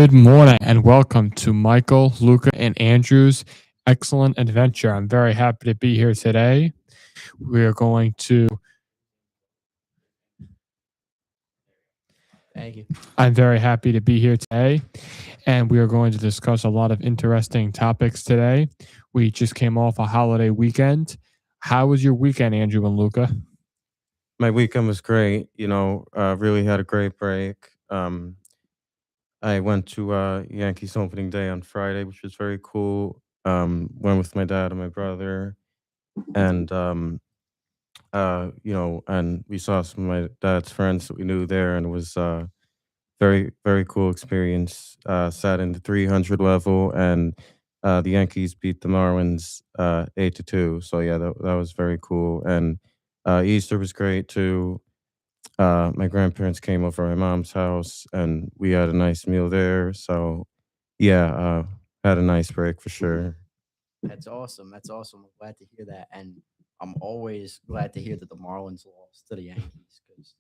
Good morning and welcome to Michael, Luca, and Andrew's excellent adventure. I'm very happy to be here today. We are going to, Thank you. I'm very happy to be here today, and we are going to discuss a lot of interesting topics today. We just came off a holiday weekend. How was your weekend, Andrew and Luca? My weekend was great. Really had a great break. I went to Yankees opening day on Friday, which was very cool. Went with my dad and my brother, and and we saw some of my dad's friends that we knew there, and it was very very cool experience. Sat in the 300 level, and the Yankees beat the Marlins 8-2. So yeah, that was very cool. And Easter was great too. My grandparents came over to my mom's house and we had a nice meal there. So yeah, had a nice break for sure. That's awesome. That's awesome. I'm glad to hear that. And I'm always glad to hear that the Marlins lost to the Yankees because,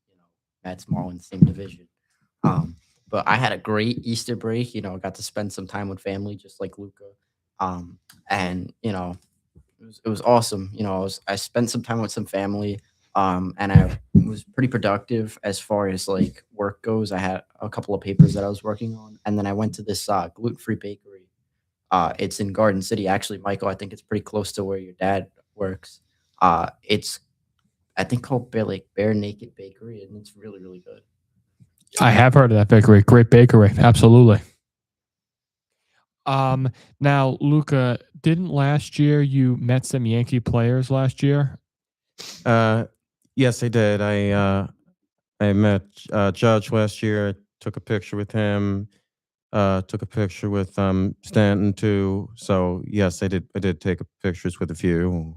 that's Marlins same division. Um, but I had a great Easter break. I got to spend some time with family just like Luca. And, it was awesome. I spent some time with some family. And I was pretty productive as far as like work goes. I had a couple of papers that I was working on. And then I went to this gluten-free bakery. It's in Garden City, actually, Michael. I think it's pretty close to where your dad works. It's I think called Bare Naked Bakery, and it's really really good. I have heard of that bakery. Great bakery. Absolutely. Now, Luca, didn't last year you met some Yankee players last year? Uh, yes, I did. I met Judge last year. I took a picture with him. Took a picture with Stanton too. So yes, I did take pictures with a few.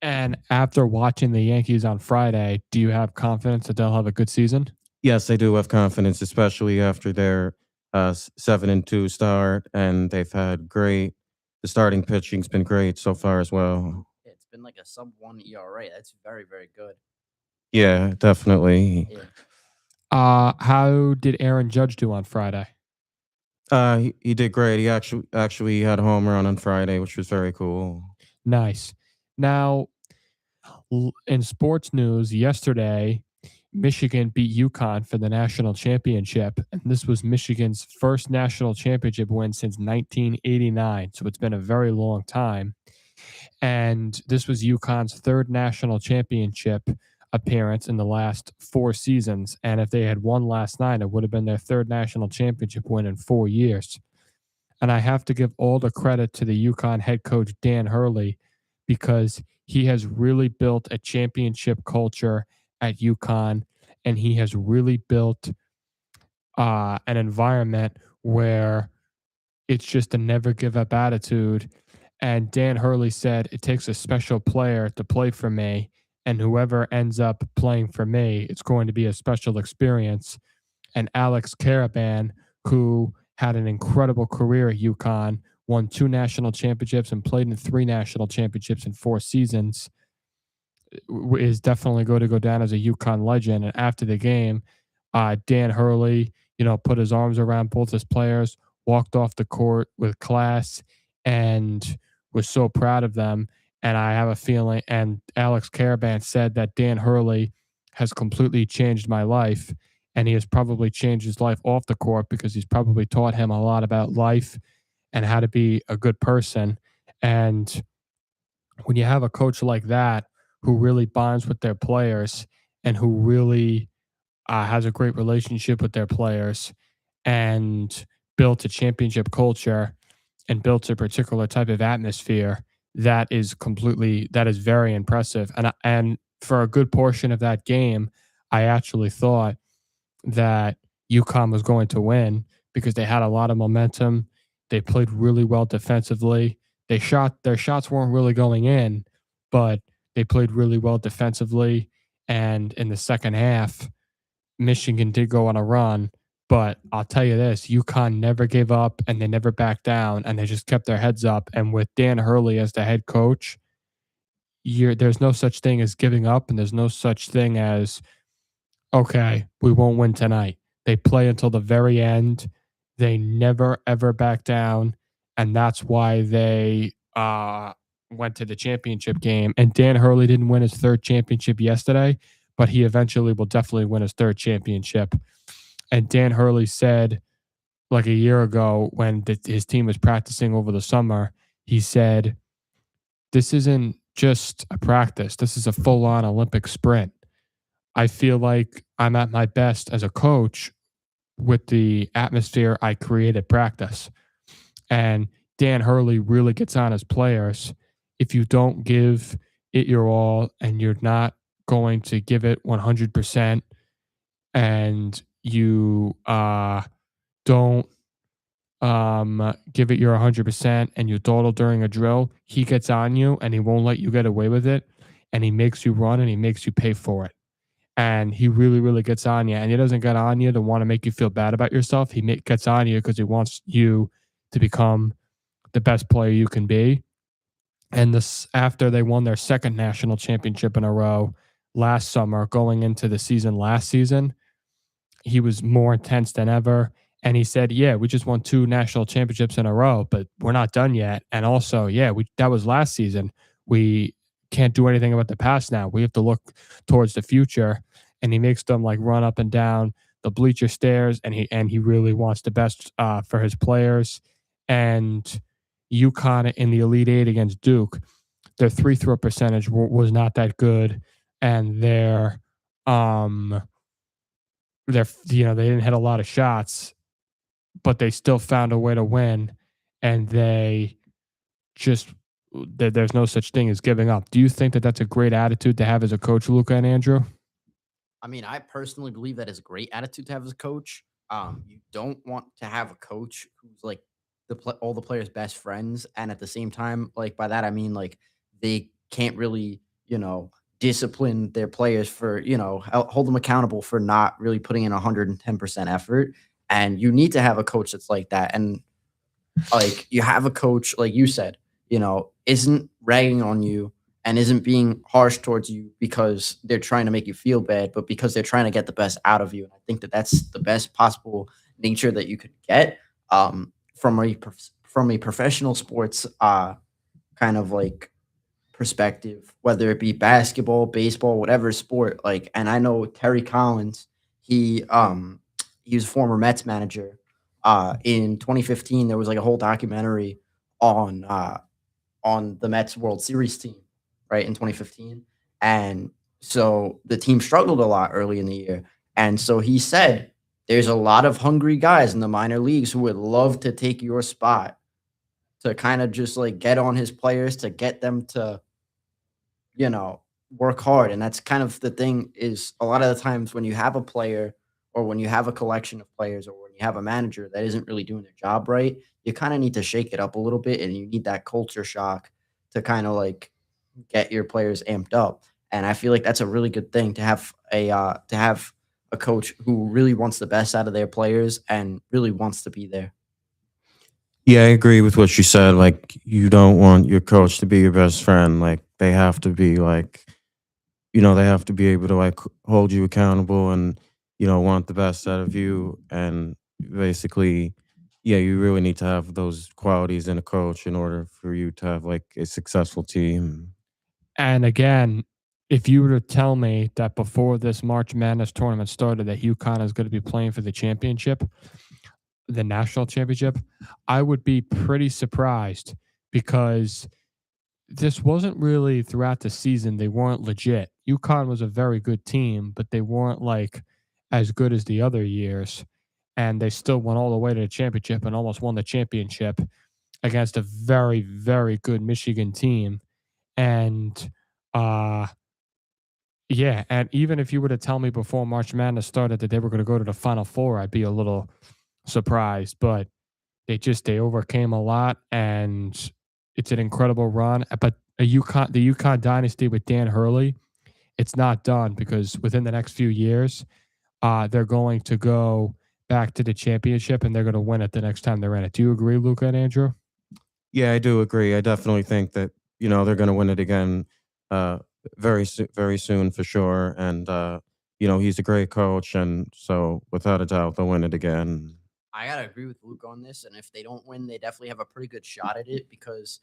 And after watching the Yankees on Friday, do you have confidence that they'll have a good season? Yes, I do have confidence, especially after their 7-2 start, and they've had great. The starting pitching's been great so far as well. It's been like a sub one ERA. That's very very good. Yeah, definitely. Yeah. How did Aaron Judge do on Friday? He did great. He actually had a home run on Friday, which was very cool. Nice. Now, in sports news, yesterday, Michigan beat UConn for the national championship. And this was Michigan's first national championship win since 1989. So it's been a very long time. And this was UConn's third national championship appearance in the last 4 seasons. And if they had won last night, it would have been their third national championship win in 4 years. And I have to give all the credit to the UConn head coach, Dan Hurley, because he has really built a championship culture at UConn, and he has really built an environment where it's just a never give up attitude. And Dan Hurley said, it takes a special player to play for me. And whoever ends up playing for me, it's going to be a special experience. And Alex Caravan, who had an incredible career at UConn, won 2 national championships and played in 3 national championships in 4 seasons, is definitely going to go down as a UConn legend. And after the game, Dan Hurley, put his arms around both his players, walked off the court with class, and was so proud of them. And I have a feeling, and Alex Caravan said that Dan Hurley has completely changed my life. And he has probably changed his life off the court because he's probably taught him a lot about life and how to be a good person. And when you have a coach like that who really bonds with their players and who really has a great relationship with their players and built a championship culture and built a particular type of atmosphere, that is very impressive. And for a good portion of that game, I actually thought that UConn was going to win because they had a lot of momentum. They played really well defensively. Their shots weren't really going in, but they played really well defensively. And in the second half, Michigan did go on a run, but I'll tell you this, UConn never gave up and they never backed down and they just kept their heads up. And with Dan Hurley as the head coach, there's no such thing as giving up and there's no such thing as, okay, we won't win tonight. They play until the very end They never ever back down, and that's why they went to the championship game. And Dan Hurley didn't win his third championship yesterday, but he eventually will definitely win his third championship. And Dan Hurley said, like a year ago, when his team was practicing over the summer, he said, "This isn't just a practice. This is a full-on Olympic sprint. I feel like I'm at my best as a coach with the atmosphere I create at practice." And Dan Hurley really gets on his players. If you don't give it your all and you're not going to give it 100%, and you don't give it your 100% and you dawdle during a drill, he gets on you and he won't let you get away with it. And he makes you run and he makes you pay for it. And he really, really gets on you. And he doesn't get on you to want to make you feel bad about yourself. Gets on you because he wants you to become the best player you can be. And this after they won their second national championship in a row last summer, going into the season last season, he was more intense than ever. And he said, "Yeah, we just won two national championships in a row, but we're not done yet. And also, yeah, that was last season. We can't do anything about the past now. We have to look towards the future." And he makes them like run up and down the bleacher stairs, and he really wants the best for his players. And UConn in the Elite Eight against Duke, their three throw percentage was not that good, and um they didn't hit a lot of shots, but they still found a way to win, and they just there's no such thing as giving up. Do you think that that's a great attitude to have as a coach, Luca and Andrew? I mean, I personally believe that is a great attitude to have as a coach. You don't want to have a coach who's like all the players' best friends, and at the same time, like by that I mean like they can't really, discipline their players for hold them accountable for not really putting in 110% effort. And you need to have a coach that's like that. And like you have a coach, like you said, isn't ragging on you and isn't being harsh towards you because they're trying to make you feel bad, but because they're trying to get the best out of you. And I think that that's the best possible nature that you could get from a professional sports kind of like perspective, whether it be basketball, baseball, whatever sport. Like, and I know Terry Collins, he was a former Mets manager. In 2015, there was like a whole documentary on on the Mets World Series team, right, in 2015. And so the team struggled a lot early in the year. And so he said, there's a lot of hungry guys in the minor leagues who would love to take your spot, to kind of just like get on his players, to get them to, you know, work hard. And that's kind of the thing, is a lot of the times when you have a player or when you have a collection of players or when you have a manager that isn't really doing their job right, you kind of need to shake it up a little bit and you need that culture shock to kind of like get your players amped up. And I feel like that's a really good thing to have a coach who really wants the best out of their players and really wants to be there. Yeah, I agree with what you said. Like, you don't want your coach to be your best friend. Like, they have to be like, they have to be able to like hold you accountable and, want the best out of you. And basically, yeah, you really need to have those qualities in a coach in order for you to have like a successful team. And again, if you were to tell me that before this March Madness tournament started that UConn is going to be playing for the championship, the national championship, I would be pretty surprised, because this wasn't really throughout the season. They weren't legit. UConn was a very good team, but they weren't like as good as the other years. And they still went all the way to the championship and almost won the championship against a very, very good Michigan team. And uh yeah, and even if you were to tell me before March Madness started that they were going to go to the Final Four, I'd be a little surprised. But they overcame a lot, and it's an incredible run. But the UConn dynasty with Dan Hurley, it's not done, because within the next few years, they're going to go back to the championship and they're going to win it the next time they're in it. Do you agree, Luca and Andrew? Yeah, I do agree. I definitely think that, they're going to win it again uh, very soon for sure. And, he's a great coach. And so without a doubt, they'll win it again. I gotta agree with Luke on this, and if they don't win, they definitely have a pretty good shot at it because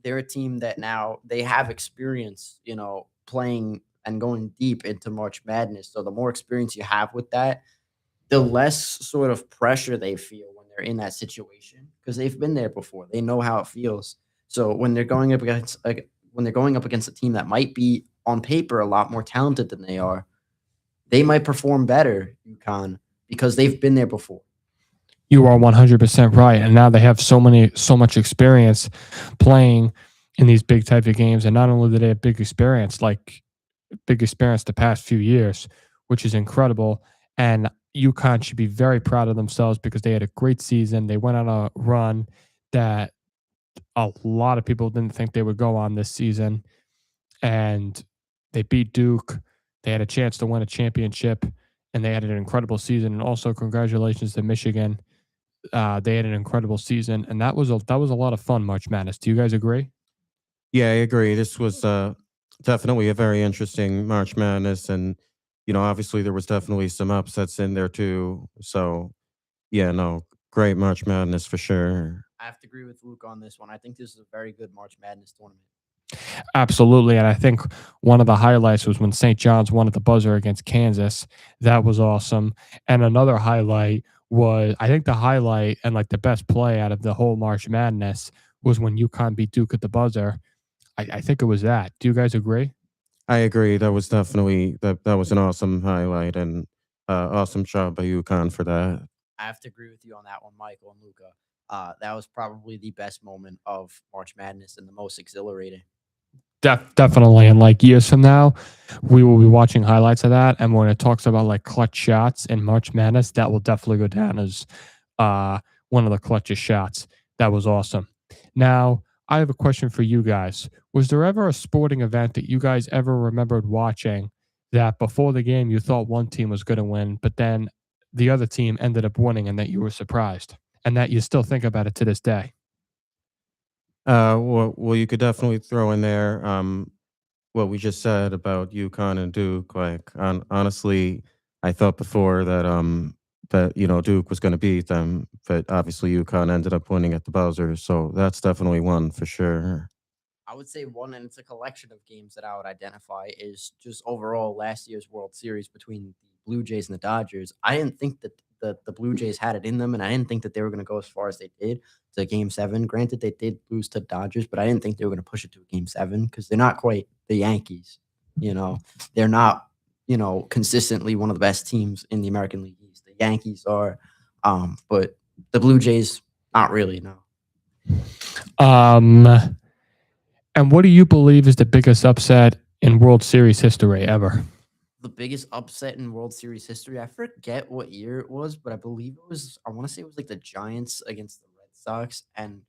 they're a team that now they have experience, playing and going deep into March Madness. So the more experience you have with that, the less sort of pressure they feel when they're in that situation because they've been there before. They know how it feels. So when they're going up against a team that might be on paper a lot more talented than they are, they might perform better, UConn, because they've been there before. You are 100% right. And now they have so much experience playing in these big type of games. And not only do they have big experience the past few years, which is incredible. And UConn should be very proud of themselves because they had a great season. They went on a run that a lot of people didn't think they would go on this season. And they beat Duke. They had a chance to win a championship, and they had an incredible season. And also, congratulations to Michigan. They had an incredible season, and that was a lot of fun. March Madness. Do you guys agree? Yeah, I agree. This was definitely a very interesting March Madness, and obviously there was definitely some upsets in there too. So yeah, no, great March Madness for sure. I have to agree with Luke on this one. I think this is a very good March Madness tournament. Absolutely, and I think one of the highlights was when St. John's won at the buzzer against Kansas. That was awesome. And another highlight was, I think the highlight and like the best play out of the whole March Madness was when UConn beat Duke at the buzzer. I think it was that. Do you guys agree? I agree. That was definitely that was an awesome highlight and awesome job by UConn for that. I have to agree with you on that one, Michael and Luca. That was probably the best moment of March Madness and the most exhilarating. Definitely. And like years from now, we will be watching highlights of that. And when it talks about like clutch shots in March Madness, that will definitely go down as one of the clutchest shots. That was awesome. Now, I have a question for you guys. Was there ever a sporting event that you guys ever remembered watching that before the game you thought one team was going to win, but then the other team ended up winning and that you were surprised and that you still think about it to this day? Well, you could definitely throw in there what we just said about UConn and Duke. Like, honestly, I thought before that Duke was going to beat them, but obviously UConn ended up winning at the buzzer. So that's definitely one for sure. I would say one, and it's a collection of games that I would identify is just overall last year's World Series between the Blue Jays and the Dodgers. I didn't think that the Blue Jays had it in them, and I didn't think that they were going to go as far as they did to Game 7. Granted, they did lose to Dodgers, but I didn't think they were going to push it to a Game 7 because they're not quite the Yankees. They're not consistently one of the best teams in the American League East. The Yankees are, but the Blue Jays not really. No. Um, and what do you believe is the biggest upset in World Series history ever? The biggest upset in World Series history. I forget what year it was, but I believe it was. I want to say it was like the Giants against the Red Sox, and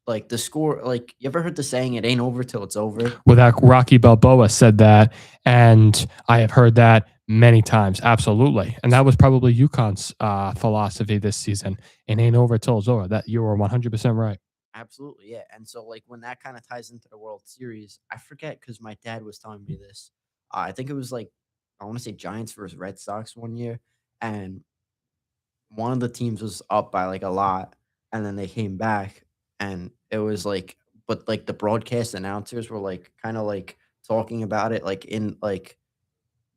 like the score. Like you ever heard the saying, "It ain't over till it's over." Well, that Rocky Balboa said that, and I have heard that many times. Absolutely, and that was probably UConn's philosophy this season. It ain't over till it's over. That you were 100% right. Absolutely, yeah. And so, like when that kind of ties into the World Series, I forget because my dad was telling me this. I think it was like I want to say Giants versus Red Sox one year, and one of the teams was up by like a lot, and then they came back, and it was like, but like the broadcast announcers were like kind of like talking about it, like in like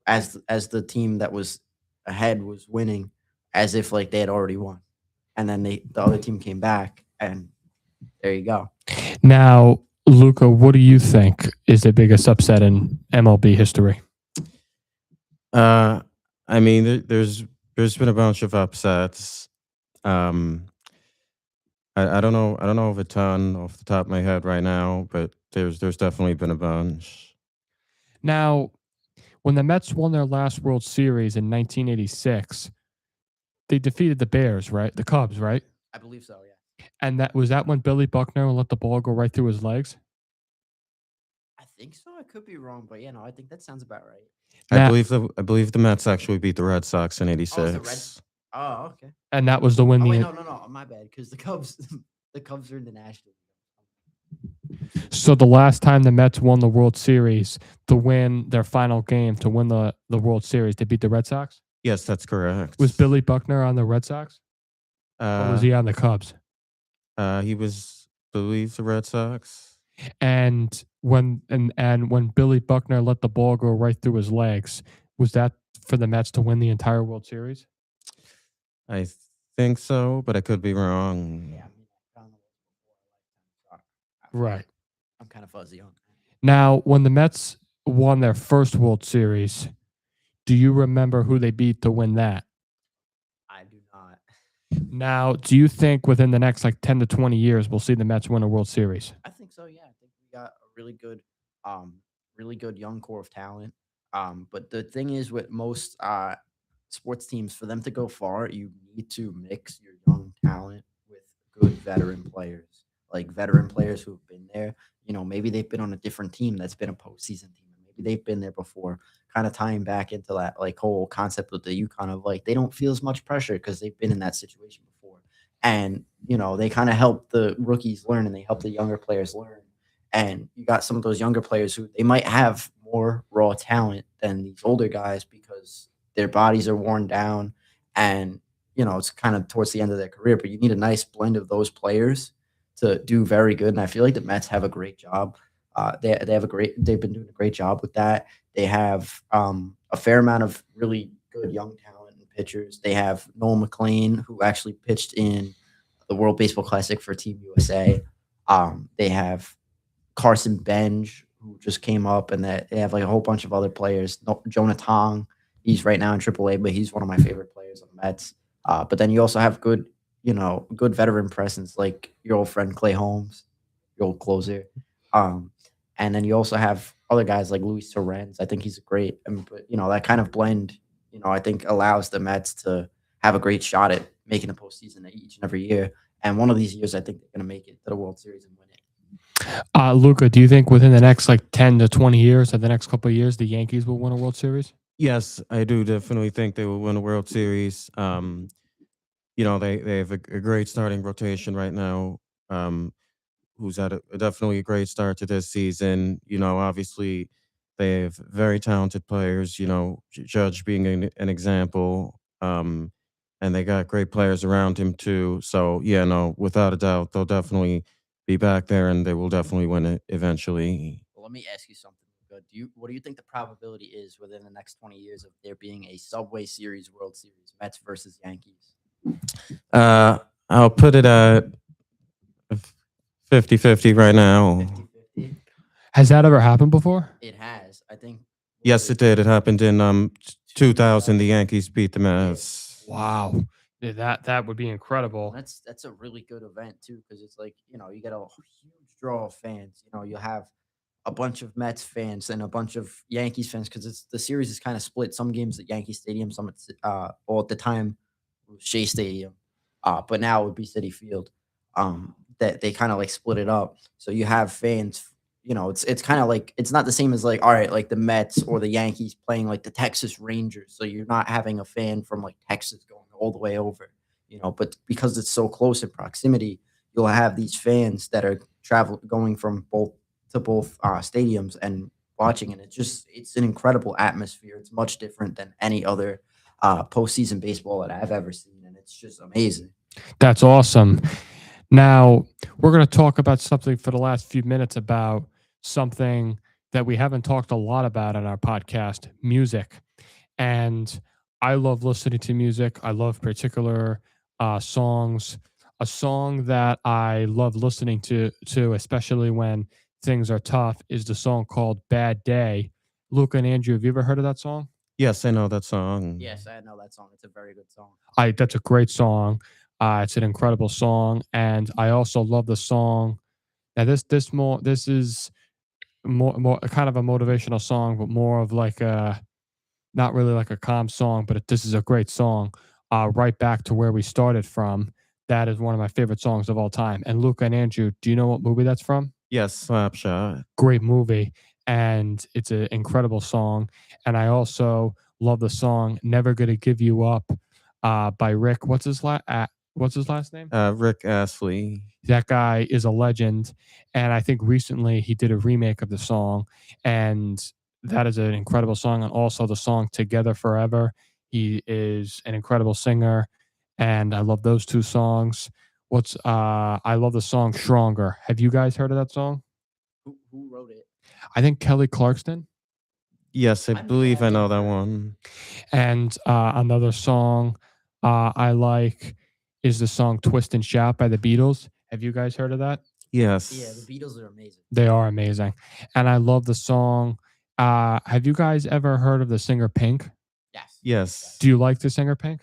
as the team that was ahead was winning, as if like they had already won, and then the other team came back, and there you go. Now, Luca, what do you think is the biggest upset in MLB history? Uh, I mean, there's been a bunch of upsets. Um, I don't know. I don't know of a ton off the top of my head right now, but there's definitely been a bunch. Now, when the Mets won their last World Series in 1986, they defeated the Bears, right? The Cubs, right? I believe so. Yeah, And that was that when Billy Buckner let the ball go right through his legs. I think so. I could be wrong, but yeah, no, I think that sounds about right. Now, I believe the Mets actually beat the Red Sox in Oh, it's the Red. '86. Oh, okay. and that was the win. Oh wait, The no, no, no. My bad. Because the Cubs, the Cubs are in the National So the last time the Mets won the World Series to win their final game to win the World Series, they beat the Red Sox. Yes, that's correct. Was Billy Buckner on the Red Sox? Or was Uh, he on the Cubs? he was, believe, the Red Sox. And when Billy Buckner let the ball go right through his legs, was that for the Mets to win the entire World Series? I think so, but I could be Yeah, wrong. I mean, I don't know before I liked him, so Right. I'm kind of fuzzy on that. Now, when the Mets won their first World Series, do you remember who they beat to win that? I do not. Now, do you think within the next like 10 to 20 years we'll see the Mets win a World Series? I think so. Yeah, I think we got a really good young core of talent. But the thing is, with most sports teams, for them to go far, you need to mix your young talent with good veteran players, like veteran players who have been there. You know, maybe they've been on a different team that's been a postseason team. Maybe they've been there before. Kind of tying back into that like whole concept with the UConn of like they don't feel as much pressure because they've been in that situation before, and they kind of help the rookies learn and they help the younger players learn. And you got some of those younger players who they might have more raw talent than these older guys because their bodies are worn down, and it's kind of towards the end of their career. But you need a nice blend of those players to do very good. And I feel like the Mets have a great job. They've been doing a great job with that. They have a fair amount of really good young talent and pitchers. They have Noel McLean, who actually pitched in the World Baseball Classic for Team USA. They have Carson Benj, who just came up, and that they have like a whole bunch of other players. Jonah Tong, he's right now in AAA, but he's one of my favorite players on the Mets. But then you also have good veteran presence like your old friend Clay Holmes, your old closer. Um, and then you also have other guys like Luis Torrens. I think he's a great, but that kind of blend, I think allows the Mets to have a great shot at making the postseason each and every year. And one of these years, I think they're going to make it to the World Series and win it. Luca, do you think within the next like 10 to 20 years, or the next couple of years, the Yankees will win a World Series? Yes, I do definitely think they will win a World Series. They have a great starting rotation right now. Who's had definitely a great start to this season. Obviously they have very talented players. Judge being an example. And they got great players around him too. So yeah, no, without a doubt, they'll definitely be back there, and they will definitely win it eventually. Well, let me ask you something. Luca. What do you think the probability is within the next 20 years of there being a Subway Series World Series, Mets versus Yankees? Uh, I'll put it at 50-50 right now. 50-50? Has that ever happened before? It has. I think. Yes, it did. It happened in 2000. The Yankees beat the Mets. Wow. Yeah, that would be incredible. That's a really good event too, because it's like you get a huge draw of fans. You'll have a bunch of Mets fans and a bunch of Yankees fans because the series is kind of split. Some games at Yankee Stadium, some at well at the time it was Shea Stadium, but now it would be City Field. That they kind of like split it up, so you have fans. It's kind of like it's not the same as like all right, like the Mets or the Yankees playing like the Texas Rangers. So you're not having a fan from like Texas going all the way over. But because it's so close in proximity, you'll have these fans that are going from both stadiums and watching, and it's an incredible atmosphere. It's much different than any other postseason baseball that I've ever seen, and it's just amazing. That's awesome. Now, we're going to talk about something for the last few minutes about something that we haven't talked a lot about on our podcast, music. And I love listening to music. I love particular songs. A song that I love listening to, especially when things are tough, is the song called Bad Day. Luca and Andrew, have you ever heard of that song? Yes, I know that song. Yes, I know that song. It's a very good song. That's a great song. It's an incredible song, and I also love the song. Now this is more kind of a motivational song, but more of like a not really like a calm song, but this is a great song. Right back to where we started from. That is one of my favorite songs of all time. And Luca and Andrew, do you know what movie that's from? Yes, Slapshot. Great movie, and it's an incredible song. And I also love the song "Never Gonna Give You Up" by Rick. What's his last name? Rick Astley. That guy is a legend, and I think recently he did a remake of the song, and that is an incredible song. And also the song "Together Forever." He is an incredible singer, and I love those two songs. I love the song Stronger. Have you guys heard of that song? Who wrote it? I think Kelly Clarkson. Yes, I Yeah, believe I I think know I've that heard it. one. And another song I like is the song Twist and Shout by the Beatles. Have you guys heard of that? Yeah, the Yes. Beatles are amazing. They are amazing. And I love the song. Have you guys ever heard of the singer Pink? Yes. Yes. Do you like the singer Pink?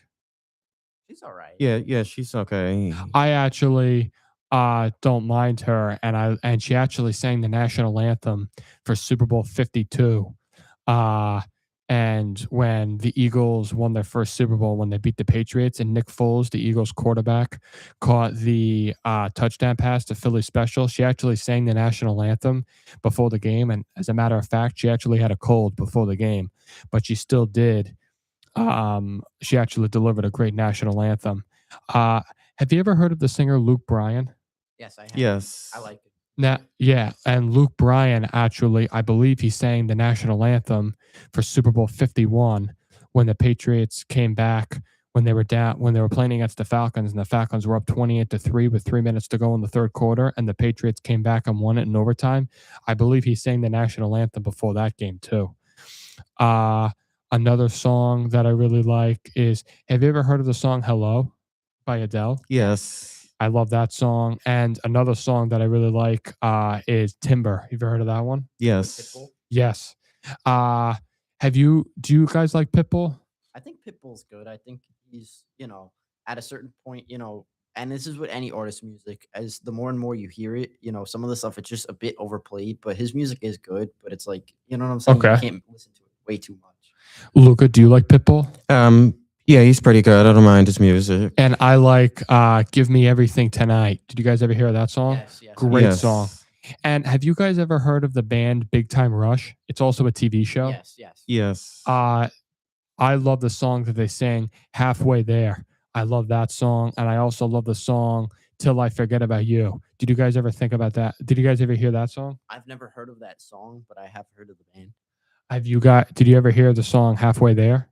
She's all right. Yeah, yeah, she's okay. I actually don't mind her, and she actually sang the national anthem for Super Bowl 52. Uh and when the Eagles won their first Super Bowl, when they beat the Patriots, and Nick Foles, the Eagles quarterback, caught the touchdown pass to Philly Special, she actually sang the national anthem before the game. And as a matter of fact, she actually had a cold before the game, but she still did. She actually delivered a great national anthem. Uh, have you ever heard of the singer Luke Bryan? Yes, I have. I Yes. like it. Now, yeah, and Luke Bryan actually, I believe he sang the national anthem for Super Bowl 51 when the Patriots came back, when they were down, when they were playing against the Falcons, and the Falcons were up 28-3 with 3 minutes to go in the third quarter, and the Patriots came back and won it in overtime. I believe he sang the national anthem before that game too. Uh, Another song that I really like is, have you ever heard of the song Hello by Adele? Yes. I love that song. And another song that I really like is Timber. Have you ever heard of that one? Yes. Pitbull. Yes. Uh, do you guys like Pitbull? I think Pitbull's good. I think he's, at a certain point, and this is with any artist music, as the more and more you hear it, some of the stuff it's just a bit overplayed, but his music is good, but it's like, you know what I'm saying? You Okay. can't listen to it way too much. Luca, do you like Pitbull? Yeah, he's pretty good. I don't mind his music. And I like Give Me Everything Tonight. Did you guys ever hear that song? Yes, yes. Great Yes. song. And have you guys ever heard of the band Big Time Rush? It's also a TV show. Yes, yes. Yes. I love the song that they sang, Halfway There. I love that song. And I also love the song Till I Forget About You. Did you guys ever think about that? Did you guys ever hear that song? I've never heard of that song, but I have heard of the band. Did you ever hear the song Halfway There?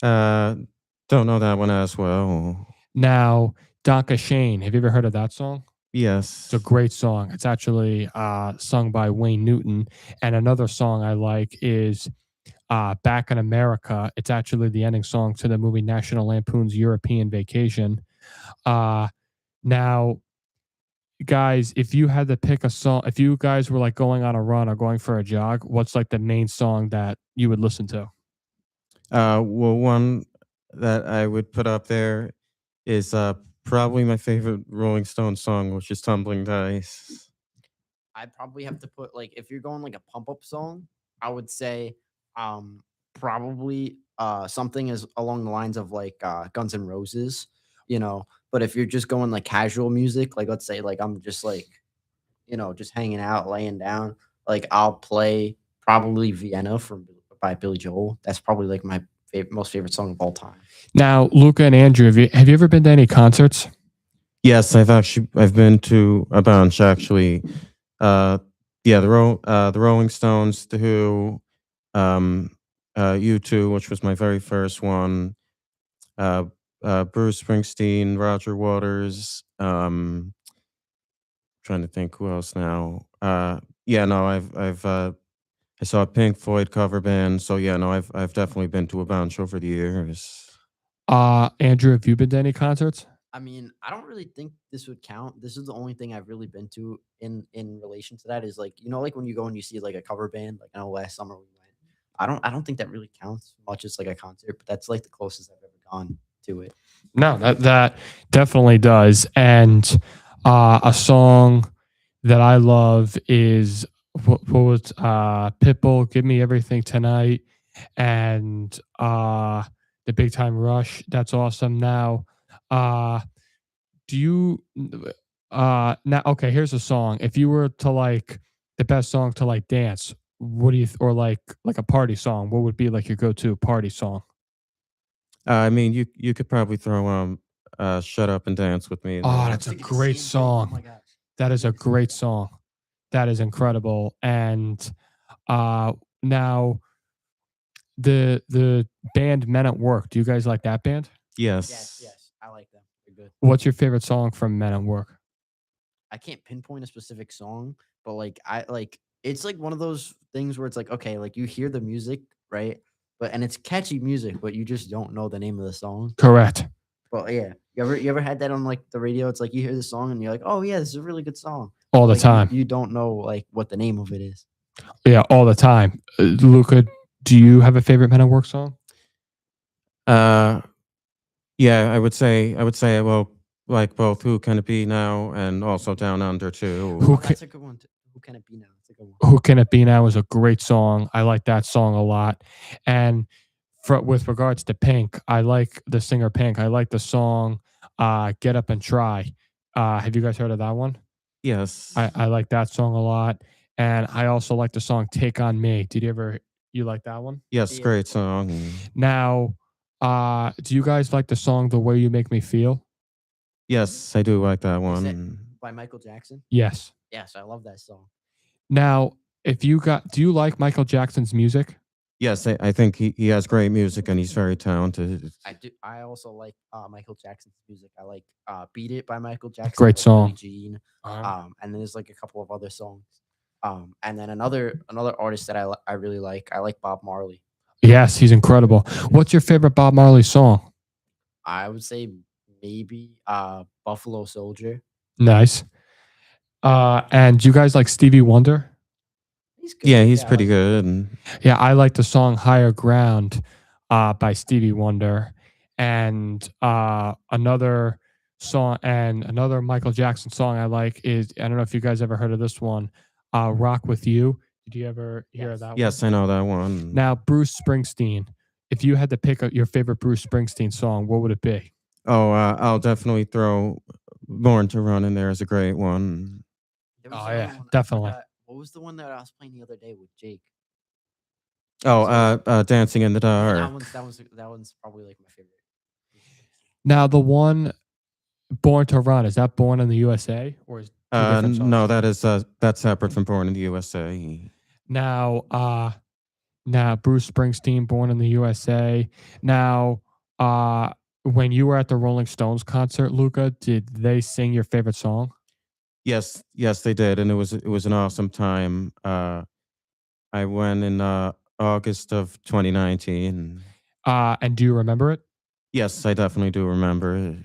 Don't know that one as well. Now, Donka Shane, have you ever heard of that song? Yes. It's a great song. It's actually sung by Wayne Newton. And another song I like is Back in America. It's actually the ending song to the movie National Lampoon's European Vacation. Now, guys, if you had to pick a song, if you guys were like going on a run or going for a jog, what's like the main song that you would listen to? Well, one that I would put up there is probably my favorite Rolling Stones song, which is "Tumbling Dice." I'd probably have to put, like, if you're going like a pump up song, I would say probably something is along the lines of like Guns N' Roses, But if you're just going like casual music, like let's say like I'm just like, just hanging out, laying down, like I'll play probably Vienna by Billy Joel. That's probably like my most favorite song of all time. Now, Luca and Andrew, have you ever been to any concerts? Yes, I've been to a bunch actually. Yeah, the Rolling Stones, The Who, U2, which was my very first one. Uh, Bruce Springsteen, Roger Waters. Trying to think who else now. Yeah, no, I saw a Pink Floyd cover band, so yeah, no, I've definitely been to a bunch over the years. Andrew, have you been to any concerts? I mean, I don't really think this would count. This is the only thing I've really been to in relation to that is like, like when you go and you see like a cover band, like I know last summer we went. I don't think that really counts much as like a concert, but that's like the closest I've ever gone to it. No, that definitely does. And a song that I love is what was Pitbull, Give Me Everything Tonight, and the Big Time Rush. That's awesome. Now, do you now okay, here's a song. If you were to like the best song to like dance, what do you or like a party song, what would be like your go-to party song? I mean, you could probably throw "Shut Up and Dance with Me" in Oh, there. that's a Thinking the great same thing. Oh my song. gosh. That is a Thinking the same great thing. song. That is incredible. And now the band Men at Work. Do you guys like that band? Yes, Yes. yes. I like them. They're good. What's your favorite song from Men at Work? I can't pinpoint a specific song, but I like it's like one of those things where it's like, okay, like you hear the music, right? But and it's catchy music, but you just don't know the name of the song. Correct. But yeah, you ever had that on like the radio? It's like you hear the song and you're like, oh yeah, this is a really good song. All But, the like you, time. you don't know like what the name of it is. Yeah, all the time. Luca, do you have a favorite Men at Work song? Uh, yeah, I would say I will like both Who Can It Be Now and also Down Under too. Who Oh, ca- that's a good one. Who can it be now? That's a good one. Who Can It Be Now is a great song. I like that song a lot. And with regards to Pink, I like the singer Pink. I like the song Get Up and Try. Have you guys heard of that one? Yes. I like that song a lot. And I also like the song Take On Me. You like that one? Yes, Yeah. great song. Now, do you guys like the song The Way You Make Me Feel? Yes, I do like that Is one. that by Michael Jackson? Yes. Yes, I love that song. Now, do you like Michael Jackson's music? Yes, I think he has great music and he's very talented. I do. I also like Michael Jackson's music. I like "Beat It" by Michael Jackson. Great by song. Billie Jean. And then there's like a couple of other songs. And then another artist that I really like. I like Bob Marley. Yes, he's incredible. What's your favorite Bob Marley song? I would say maybe Buffalo Soldier. Nice. And do you guys like Stevie Wonder? He's good. Yeah, he's I pretty like- good. Yeah, I like the song Higher Ground by Stevie Wonder. And another Michael Jackson song I like is, I don't know if you guys ever heard of this one, Rock With You. Did you ever hear of Yes. that Yes, one? I know that one. Now, Bruce Springsteen. If you had to pick your favorite Bruce Springsteen song, what would it be? Oh, I'll definitely throw Born to Run in there as a great one. There was Oh, another yeah, one, I definitely. forgot. What was the one that I was playing the other day with Jake? Oh, Dancing in the Yeah, Dark. that one's probably like my favorite. Now, the one Born to Run, is that Born in the USA or is two different songs? No, that's separate from Born in the USA. Now, Bruce Springsteen, Born in the USA. Now, when you were at the Rolling Stones concert, Luca, did they sing your favorite song? Yes, yes, they did, and it was an awesome time. I went in August of 2019. And do you remember it? Yes, I definitely do remember it.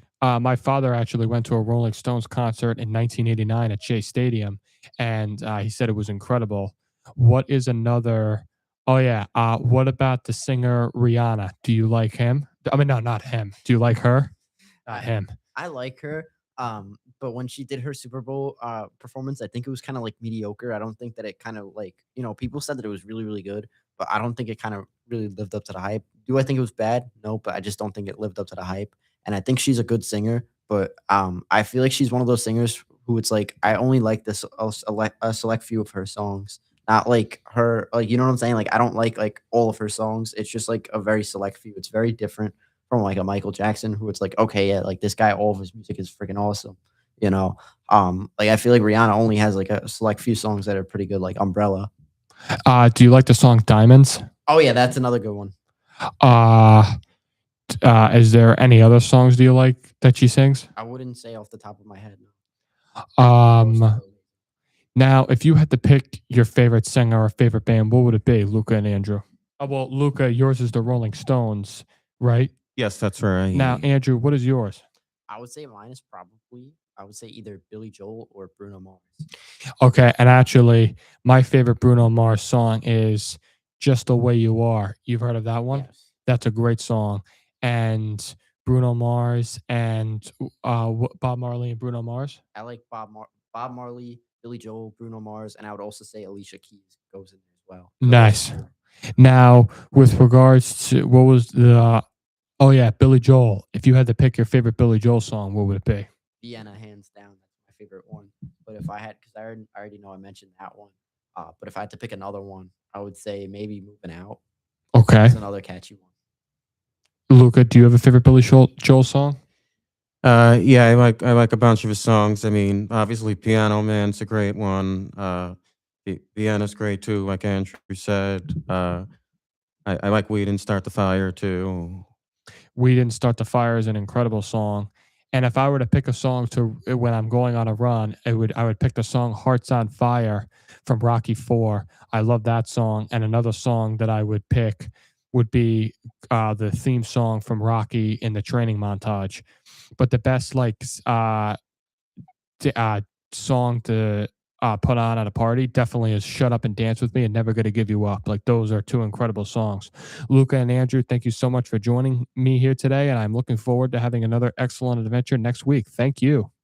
My father actually went to a Rolling Stones concert in 1989 at Shea Stadium, and he said it was incredible. What is another? Oh yeah. What about the singer Rihanna? Do you like him? I mean, no, not him. Do you like her? Not him. I like her. But when she did her Super Bowl performance, I think it was kind of like mediocre. I don't think that it kind of like, people said that it was really, really good, but I don't think it kind of really lived up to the hype. Do I think it was bad? No, but I just don't think it lived up to the hype. And I think she's a good singer, but I feel like she's one of those singers who it's like I only like this a select few of her songs. Not like her, like you know what I'm saying? Like I don't like all of her songs. It's just like a very select few. It's very different from like a Michael Jackson, who it's like, okay, yeah, like this guy, all of his music is freaking awesome. You know, like I feel like Rihanna only has like a select few songs that are pretty good, like Umbrella. Do you like the song Diamonds? Oh yeah, that's another good one. Is there any other songs do you like that she sings? I wouldn't say off the top of my head. Um, Now, if you had to pick your favorite singer or favorite band, what would it be, Luca and Andrew? Well, Luca, yours is the Rolling Stones, right? Yes, that's right. Now, Andrew, what is yours? I would say mine is probably, I would say either Billy Joel or Bruno Mars. Okay, and actually, my favorite Bruno Mars song is "Just the Way You Are." You've heard of that one? Yes. That's a great song. And Bruno Mars and Bob Marley and Bruno Mars. I like Bob Marley, Billy Joel, Bruno Mars, and I would also say Alicia Keys goes in there as well. So Nice. those two. Now, with regards to what was the oh yeah, Billy Joel. If you had to pick your favorite Billy Joel song, what would it be? Vienna, hands down, that's my favorite one. But if I had, because I already know I mentioned that one. But if I had to pick another one, I would say maybe Moving Out. Okay. That's another catchy one. Luca, do you have a favorite Billy Joel song? Yeah, I like a bunch of his songs. I mean, obviously, Piano Man's a great one. Vienna's great too, like Andrew said. I like We Didn't Start the Fire too. We Didn't Start the Fire is an incredible song. And if I were to pick a song to when I'm going on a run, I would pick the song "Hearts on Fire" from Rocky 4. I love that song. And another song that I would pick would be the theme song from Rocky in the training montage. But the best song to put on at a party definitely is "Shut Up and Dance with Me" and "Never Gonna Give You Up." Like those are two incredible songs. Luca and Andrew, thank you so much for joining me here today, and I'm looking forward to having another excellent adventure next week. Thank you.